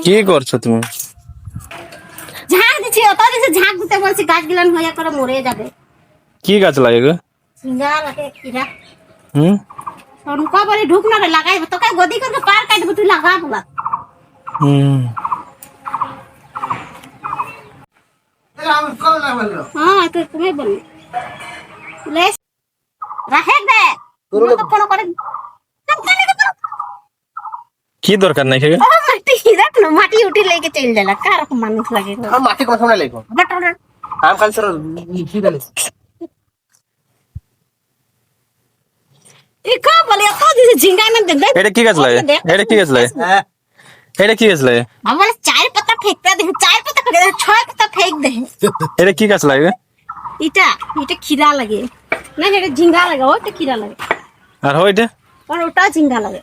কি করছো তুমি? ঝাঁক দিচ্ছি, অত দিচ্ছে ঝাঁক দিতে বলছি, গাছ গিলান হয়ে করে মরে যাবে। কি গাছ লাগে গো? ঝিঙ্গা লাগে, খিরা। হুম, সনকা বলে ঢুক না রে, লাগাইব তোকে গদি করে পার কাটবো, তুই লাগাবো না। হুম। হ্যাঁ তুই তুমি বললি লেস রাখে দে তো ফোন করে। কি দরকার নাই খেয়ে? ও মাটি দেখ না, মাটি উঠি লেগে চল जाला, কার রকম মানুষ লাগে গো। हम माटी कोण सोडा लेको बट हम काल सर लिखी दिले ई का बोले तो दिस झिंगा में दे दे। এটা কি গাছ লাগে? এটা কি গাছ লাগে? এটা কি গাছ লাগে? हमारे चार पत्ता फेंकता दे, चार पत्ता फेंक दे, छह पत्ता फेंक दे। এটা কি গাছ লাগে? इटा इटा खीरा लगे ना, जेटा झिंगा लगे, ओटा खीरा लगे আর হয় এটা? और ओटा झिंगा लगे।